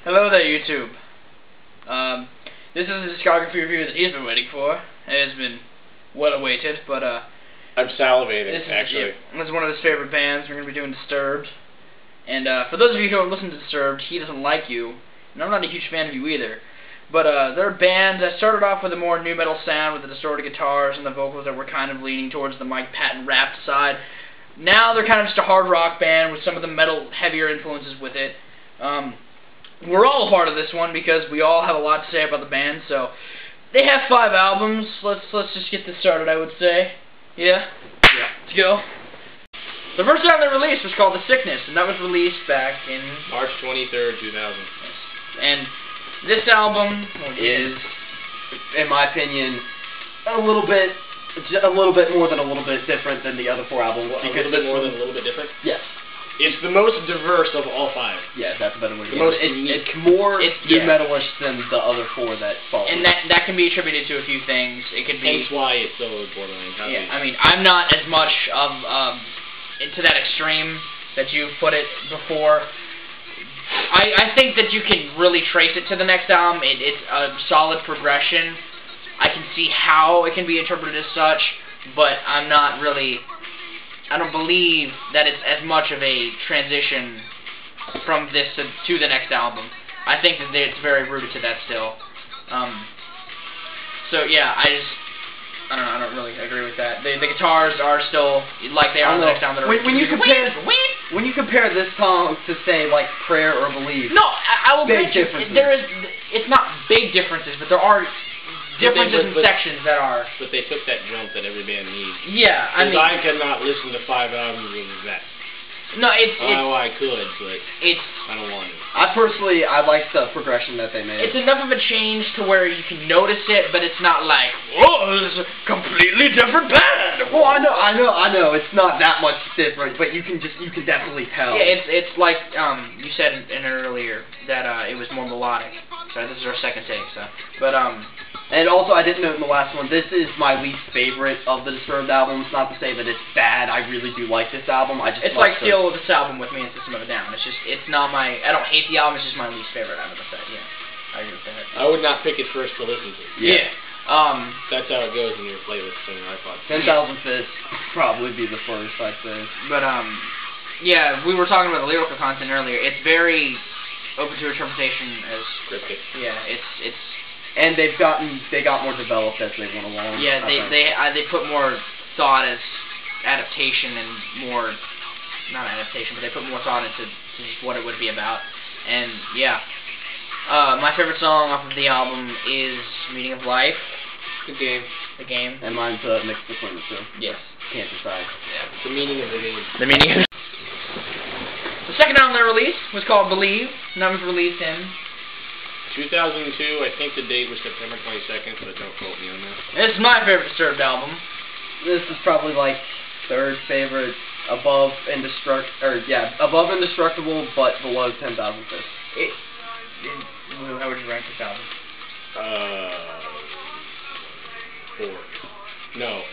Hello there, YouTube. This is a discography review that he's been waiting for. It has been well awaited, but I'm salivating, actually. This is one of his favorite bands. We're going to be doing Disturbed. And for those of you who have listened to Disturbed, he doesn't like you, and I'm not a huge fan of you either. But they're a band that started off with a more nu metal sound with the distorted guitars and the vocals that were kind of leaning towards the Mike Patton rap side. Now they're kind of just a hard rock band with some of the metal heavier influences with it. We're all a part of this one because we all have a lot to say about the band. So they have 5 albums. Let's just get this started, I would say. Yeah? Yeah. Let's go. The first album they released was called The Sickness, and that was released back in March 23rd, 2000. And this album is, in my opinion, a little bit more than a little bit different than the other 4 albums. A little bit more than a little bit different? Yes. It's the most diverse of all 5. Yeah, that's a better way to put it. It's more nu metalish than the other 4 that follow. And that can be attributed to a few things. It could be. Hence why it's so borderline. Yeah, I mean, I'm not as much of into that extreme that you've put it before. I think that you can really trace it to the next album. It's a solid progression. I can see how it can be interpreted as such, but I'm not really. I don't believe that it's as much of a transition from this to the next album. I think that it's very rooted to that still. So yeah, I don't know. I don't really agree with that. The guitars are still like they are on the next album. When you compare this song to say like Prayer or Believe, no, I will big differences. It's not big differences, but there are differences in sections that are. But they took that jump that every band needs. Yeah, I mean, I cannot listen to 5 albums of that. No, I could, but I don't want to. I like the progression that they made. It's enough of a change to where you can notice it, but it's not like, whoa, this is a completely different band. Well, I know, it's not that much different, but you can definitely tell. Yeah, it's like you said in earlier that it was more melodic. So this is our second take, so and also, I didn't note in the last one, this is my least favorite of the Disturbed albums. Not to say that it's bad. I really do like this album. It's like Steal this album with me and System of a Down. It's not my. I don't hate the album. It's just my least favorite out of the set. Yeah, I agree with that. I would not pick it first to listen to. Yeah. That's how it goes in your playlist on your iPod. 10,000 Fists probably be the first, I'd say. But yeah, we were talking about the lyrical content earlier. It's very open to interpretation as cryptic. Yeah, it's. And they got more developed as they went along. Yeah, they put more thought as adaptation and more, not adaptation, but they put more thought into just what it would be about. And yeah, my favorite song off of the album is Meaning of Life. The Game. The Game. And mine's mixed between the two. Yes. Can't decide. Yeah. The Meaning of the Game. The Meaning of. The second album they released was called Believe, and that was released in 2002, I think the date was September 22nd, but don't quote me on that. This is my favorite Disturbed album. This is probably like 3rd favorite, above Indestructible, but below 10,000 Fists. How would you rank this album? 4. No.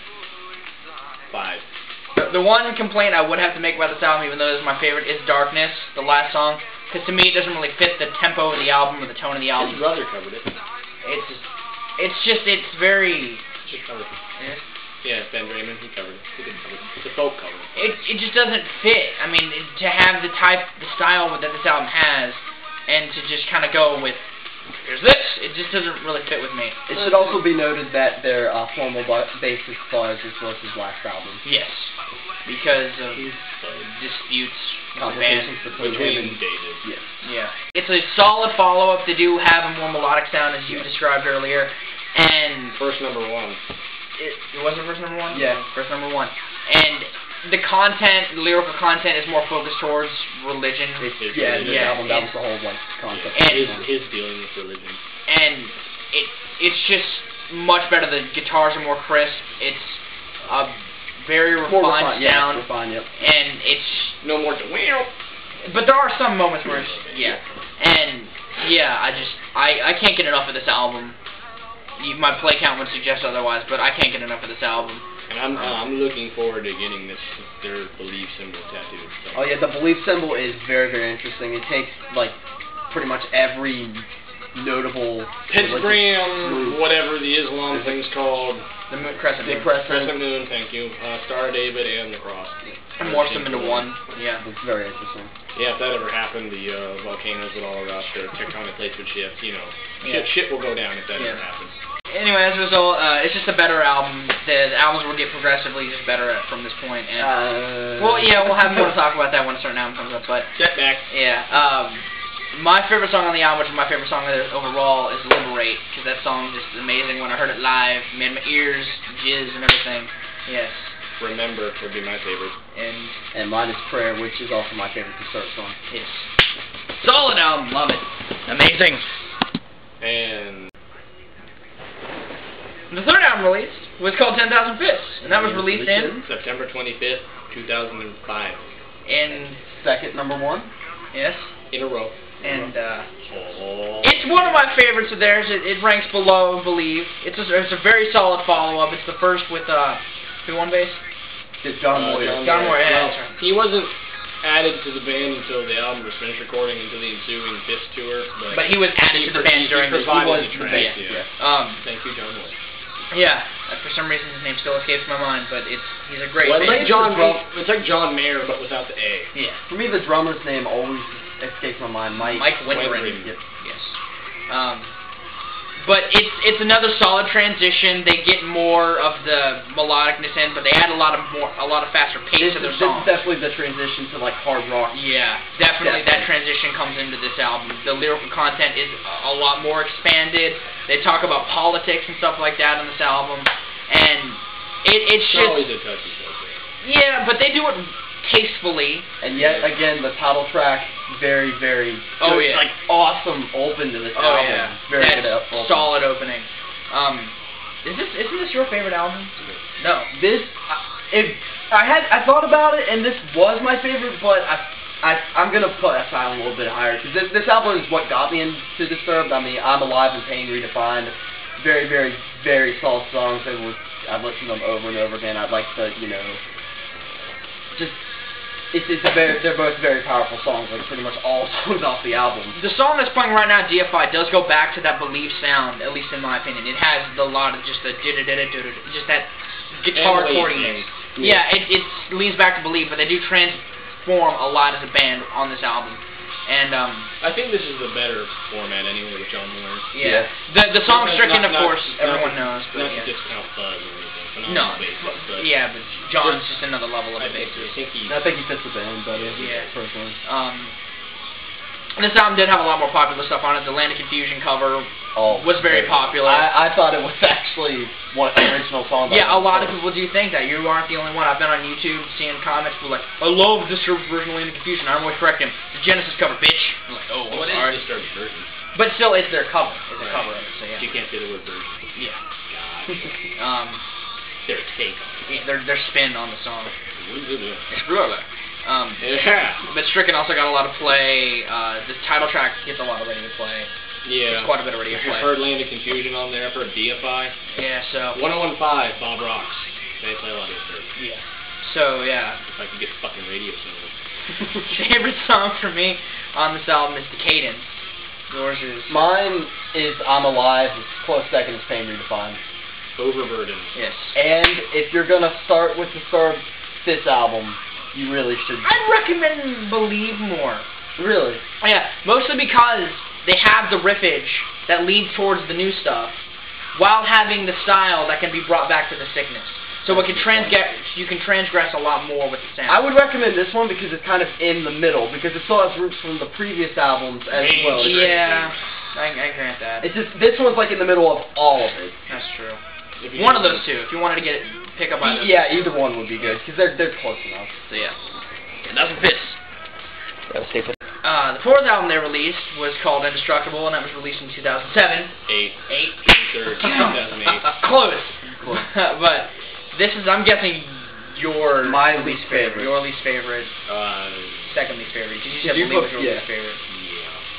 5. The one complaint I would have to make about this album, even though this is my favorite, is Darkness, the last song. Because to me, it doesn't really fit the tempo of the album or the tone of the album. His brother covered it. It's very. Just covered it. Yeah, Ben Raymond, he covered it. He didn't cover it. The folk covered it. It just doesn't fit. I mean, to have the style that this album has, and to just kind of go with, here's this, it just doesn't really fit with me. It should also be noted that their formal bassist was his last album. Yes, because of disputes. Complications between him and David. Yes. Yeah. It's a solid follow-up. They do have a more melodic sound, as you described earlier. And first number 1. It wasn't first number 1? Yeah. First number 1. And the content, the lyrical content, is more focused towards religion. The album, that was the whole concept. And his dealing with religion. And it's just much better. The guitars are more crisp. It's a very refined sound. Yeah, refined, yep. And it's no more but there are some moments where it's, and I can't get enough of this album. My play count would suggest otherwise, but I can't get enough of this album. And I'm looking forward to getting their belief symbol tattooed. So. Oh yeah, the belief symbol is very, very interesting. It takes like pretty much every notable Pentagram, whatever the Islam thing's called. The moon, crescent moon. Crescent moon, thank you. Star of David and the cross. And morphs them into one. Yeah. It's very interesting. Yeah, if that ever happened, the volcanoes would all erupt, the tectonic plates would shift, you know. Yeah. Shit will go down if that ever happens. Anyway, as a result, it's just a better album. The albums will get progressively just better from this point. And well, yeah, we'll have more to talk about that when a certain album comes up. But Setback. Yeah. My favorite song on the album, which is my favorite song overall, is Liberate, because that song is just amazing. When I heard it live, made my ears jizz and everything. Yes. Remember would be my favorite. And mine is Prayer, which is also my favorite Disturbed song. Yes. Solid album, love it. Amazing. And the third album released was called 10,000 Fists, and that was released in September 25th, 2005. In second #1. Yes. In a row. And it's one of my favorites of theirs. It ranks below Believe. It's a very solid follow-up. It's the first with who on bass? John Moyer. John Moyer. Yeah, well, he wasn't added to the band until the album was finished recording, until the ensuing Fist tour. But he was added to the band during the track. Yeah. Thank you, John Moyer. Yeah. For some reason his name still escapes my mind, but he's a great. Well, it's like John Mayer, but without the A. Yeah. For me, the drummer's name always escapes my mind. Mike Winterin. Yes. But it's another solid transition. They get more of the melodicness in, but they add a lot of faster pace to their songs. This is definitely the transition to like hard rock. Yeah, definitely that transition comes into this album. The lyrical content is a lot more expanded. They talk about politics and stuff like that on this album, and it's just always a touchy subject. Yeah, but they do it tastefully. And yet again, the title track, very, very like awesome open to this album. Yeah. Very That's good opening. Solid opening. Isn't this your favorite album? No. This I thought about it, and this was my favorite, but I'm gonna put Asylum a little bit higher, because this album is what got me into Disturbed. I mean, I'm Alive and Pain Redefined. Very, very, very solid songs. I've listened to them over and over again. I'd like to, just. They're both very powerful songs, like pretty much all songs off the album. The song that's playing right now, Deify, does go back to that Believe sound, at least in my opinion. It has a lot of just just that guitar chordiness. Yeah, it leans back to Believe, but they do transform a lot as a band on this album. And I think this is the better format anyway with John Moyer. Yeah. The song Stricken, of course, everyone knows. But not to discount Fuzz or anything. No, but John's just another level of a bassist. I think he fits the band better. Yeah. Personally. This album did have a lot more popular stuff on it. The Land of Confusion cover was very popular. I thought it was actually one of the original songs. Yeah, a lot of people do think that. You aren't the only one. I've been on YouTube seeing comments people like, I love Disturbed's version of Land of Confusion. I'm always correcting him. The Genesis cover, bitch. I'm like, what is Disturbed's version? But still, it's their cover. It's a cover of it, so yeah. You can't say the word version. Yeah. Gotcha. Their take on it. Yeah, their spin on the song. It's Viralrak. But Stricken also got a lot of play. The title track gets a lot of radio play. Yeah. There's quite a bit of radio play. I've heard Land of Confusion on there. I've heard Deify. Yeah, so 1015, Bob Rocks. They play a lot of it. Yeah. So, yeah. If I could get fucking radio signals. Favorite song for me on this album is The Cadence. Yours is? Mine is I'm Alive. It's close second is Pain Redefined. Overburdened. Yes. And if you're gonna start with this album, you really should. I'd recommend Believe more. Really? Yeah, mostly because they have the riffage that leads towards the new stuff, while having the style that can be brought back to the sickness. So you can transgress a lot more with the sound. I would recommend this one because it's kind of in the middle, because it still has roots from the previous albums as well. Yeah, I grant that. It's just this one's like in the middle of all of it. That's true. One of those two, if you wanted to pick up on. Yeah, either one would be good because they're close enough. So yeah, that's a Fists. That was stupid. The fourth album they released was called Indestructible, and that was released in 2007. 2008. Close. But this is, I'm guessing, my least favorite. Your least favorite. Second least favorite. Did you say Believe was your least favorite?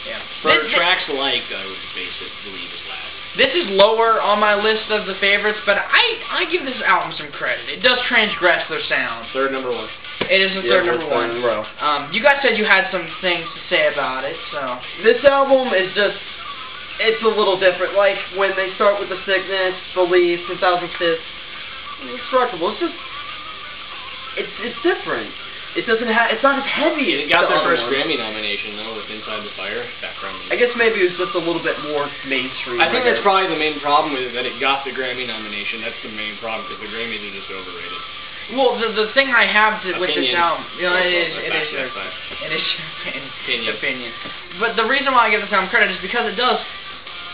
Yeah. For tracks like, I would base it Believe is last. This is lower on my list of the favorites, but I give this album some credit. It does transgress their sound. Third #1. It is the third number one. In a row. You guys said you had some things to say about it, so... This album is just... It's a little different. Like, when they start with The Sickness, Belief, 10,000 Fists, Indestructible, it's just... It's different. It doesn't have... It's not as heavy as It got the their other first ones. Grammy nomination, though, with Inside the Fire background music. I guess maybe it was just a little bit more mainstream. I think that's probably the main problem with it, that it got the Grammy nomination. That's the main problem, because the Grammys are just overrated. Well, the thing I have with this Opinion. album, you know, it is your opinion. But the reason why I give this album credit is because it does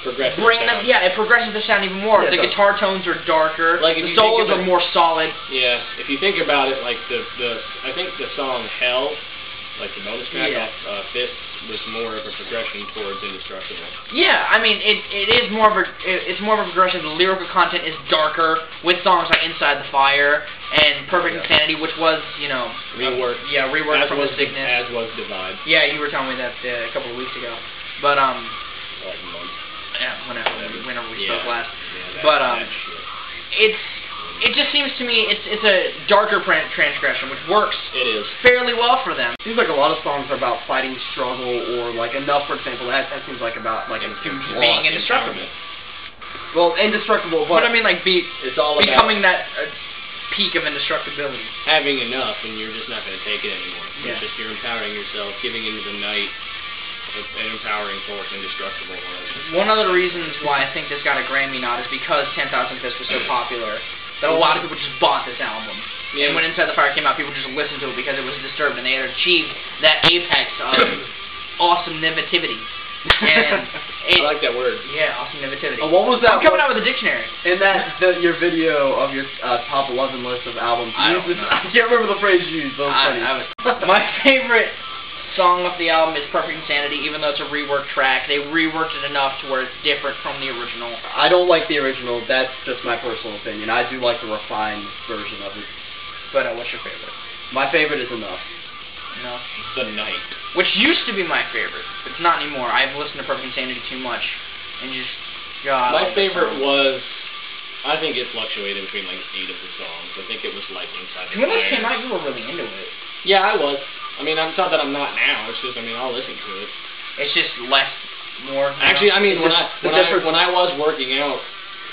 Progressive bring sound. it progresses the sound even more. Yeah, the guitar tones are darker. Like, if the you think solos of are it- more solid. Yeah, if you think about it, like I think the song Hell, like the bonus track off Fists, was more of a progression towards Indestructible. Yeah, I mean it is more of it's more of a progression. The lyrical content is darker with songs like Inside the Fire and Perfect Insanity, which was Reworked. Reworked from The Sickness. As was Divide. Yeah, you were telling me that a couple of weeks ago, but Like months. yeah, whenever we spoke last. Yeah, But that shit. it just seems to me it's a darker transgression, which works It is. fairly well for them. Seems like a lot of songs are about fighting struggle, or like Enough, for example. That seems like about like a huge Being indestructible. Well, Indestructible, But I mean, like It's all about becoming that peak of indestructibility. having enough, and you're just not going to take it anymore. Yeah. It's just you're empowering yourself, giving into the night, an empowering force, Indestructible. One of the reasons why I think this got a Grammy nod is because 10,000 Fists was so popular that a lot of people just bought this album. Yeah. And when Inside the Fire came out, people just listened to it because it was Disturbed, and they had achieved that apex of awesome negativity. And I like that word. Yeah, awesome negativity. What was that? I'm coming out with a dictionary. In that your video of your top 11 list of albums, I you don't used know. I can't remember the phrase you used. That was funny. My favorite song off the album is Perfect Insanity, even though it's a reworked track. They reworked it enough to where it's different from the original. I don't like the original. That's just my personal opinion. I do like the refined version of it. But what's your favorite? My favorite is Enough. No. The Night. Which used to be my favorite, but it's not anymore. I've listened to Perfect Insanity too much, and just God. My favorite was, I think it fluctuated between like 8 of the songs. I think it was like Inside the When this Fire. came out, you were really into it. Yeah, I was. I mean, it's not that I'm not now. It's just, I mean, I'll listen to it. It's just less, more. Actually, I mean, when I was working out,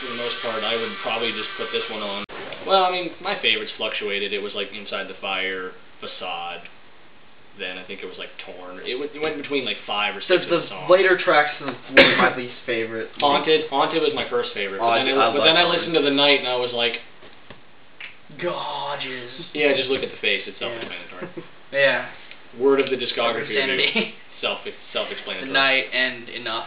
for the most part, I would probably just put this one on. Well, I mean, my favorites fluctuated. It was like Inside the Fire, Facade. Then I think it was like Torn. It went between like 5 or 6 of the songs. The later tracks was one of my least favorite. Haunted was my first favorite. But then I listened to The Night and I was like, gorgeous. yeah, just look at the face. It's self-explanatory. Yeah. Word of the discography review. Insanity. Self-explanatory. The Night and Enough.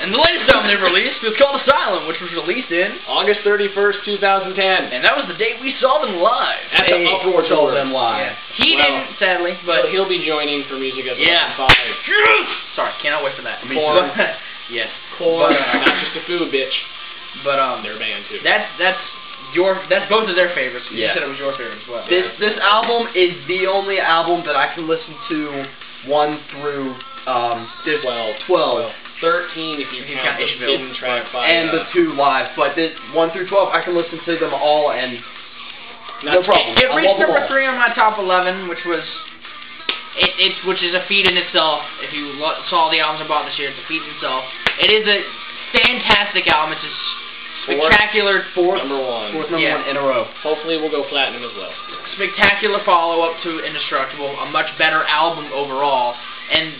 And the latest album they released was called Asylum, which was released in August 31st, 2010. and that was the date we saw them live. At the Uproar Saw Tour. them live. Yeah. He didn't, sadly, But but he'll be joining for Music as Yeah. 5. Sorry, cannot wait for that. Me Corn. too. Yes. Corn, But, not just a food, bitch. But They're a band too. that's both of their favorites. You Yeah. said it was your favorite as well. This album is the only album that I can listen to 1 through 12. 13 if you You count count the Ishmael. hidden track by And the 2 live, but this 1 through 12, I can listen to them all, and no not problem. It I reached love them number all. 3 on my top 11, which was which is a feat in itself. If you saw the albums I bought this year, it's a feat in itself. It is a fantastic album. It's a spectacular Fourth number 1. number 1 in a row. Hopefully we'll go platinum as well. spectacular follow-up to Indestructible, a much better album overall, and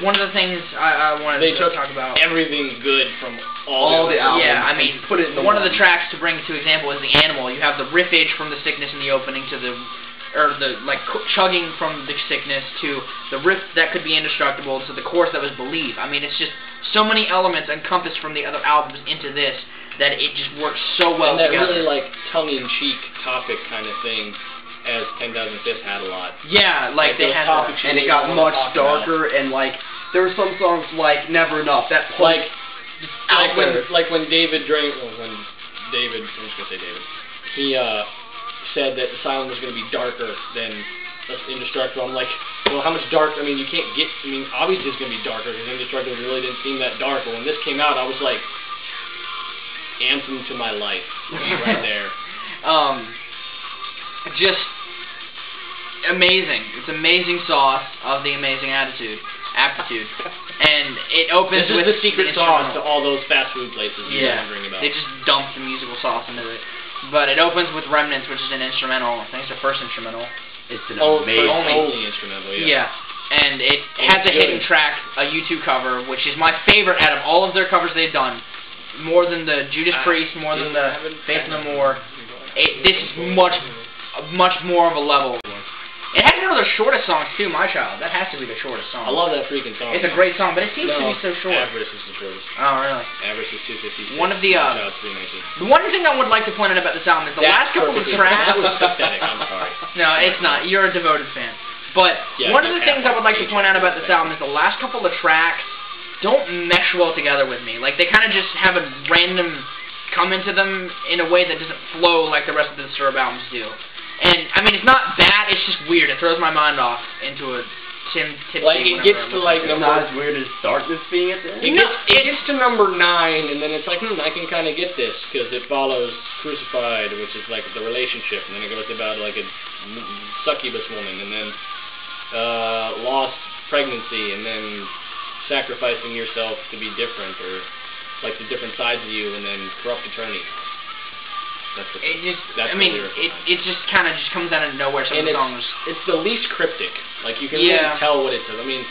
one of the things I wanted They to took talk about. everything good from all All the the albums. Yeah, I mean, and put it in the one of one. the tracks to bring to example is the Animal. You have the riffage from the Sickness in the opening to the chugging from the Sickness to the riff that could be Indestructible to the chorus that was Believe. I mean, it's just so many elements encompassed from the other albums into this that it just works so well and that together. really like tongue-in-cheek topic kind of thing, as 10,000 Fists had a lot. Yeah, like they those had topics And it got much darker, and like there were some songs like Never Enough that Like out there. when David drank, I'm just gonna say David, he said that Asylum was gonna be darker than Indestructible. I'm like, well, how much dark? I mean, you can't get. I mean, obviously it's gonna be darker because Indestructible really didn't seem that dark. But when this came out, I was like, anthem to my life, right there. just amazing. It's amazing sauce of the amazing aptitude. And it opens this is with the secret sauce to instrumental. all those fast food places you're wondering about. They just dump the musical sauce into it. But it opens with Remnants, which is an instrumental. I think it's the first instrumental. It's an amazing only instrumental, yeah. And it has a hidden track, a YouTube cover, which is my favorite out of all of their covers they've done. More than the Judas Priest, more than the Faith No More. This is much more of a level. It has one of their shortest songs too, My Child. That has to be the shortest song. I love that freaking song. It's a great song, but it seems to be so short. Avarice is the shortest. Oh, really? Avarice is 256. One of the the one thing I would like to point out about this album is the last couple of tracks. That was pathetic. I'm sorry. No, it's not. You're a devoted fan. But one of the things I would like to point out about this album is the last couple of tracks don't mesh well together with me. Like, they kind of just have a random come into them in a way that doesn't flow like the rest of the Disturbed albums do. And, I mean, it's not bad, it's just weird. It throws my mind off into a tipsy. Like, it gets to, like, It's not as weird as Darkness being at the end. It gets to number 9, and then it's like, I can kind of get this, because it follows Crucified, which is, like, the relationship, and then it goes about, like, a succubus woman, and then lost pregnancy, and then sacrificing yourself to be different, or, like, the different sides of you, and then corrupt attorney. It just kind of just comes out of nowhere. Some of the songs. It's the least cryptic. Like, you can really tell what it is. I mean,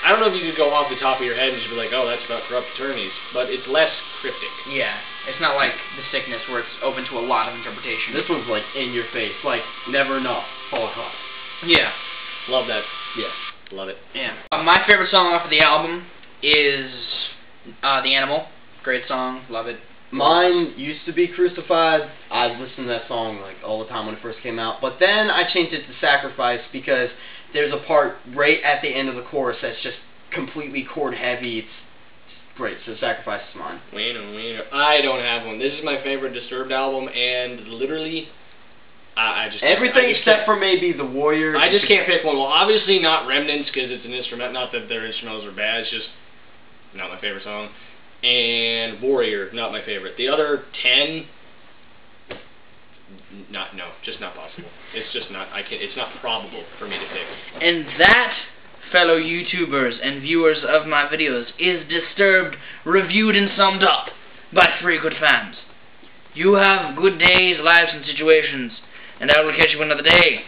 I don't know if you could go off the top of your head and just be like, oh, that's about corrupt attorneys, but it's less cryptic. Yeah, it's not like The Sickness where it's open to a lot of interpretation. This one's like in your face, like never enough. Holocaust. Yeah. Love that. Yeah. Love it. Yeah. My favorite song off of the album is The Animal. Great song. Love it. Mine used to be Crucified. I listened to that song like all the time when it first came out. But then I changed it to Sacrifice because there's a part right at the end of the chorus that's just completely chord heavy. It's great. So Sacrifice is mine. I don't have one. This is my favorite Disturbed album, and literally, I just can't, everything except for maybe The Warrior. I just can't pick one. Well, obviously not Remnants because it's an instrument. Not that their instrumentals are bad. It's just not my favorite song. And Warrior, not my favorite. The other 10, just not possible. It's just not. It's not probable for me to pick. And that, fellow YouTubers and viewers of my videos, is Disturbed, reviewed and summed up by 3 good fans. You have good days, lives, and situations, and I will catch you another day.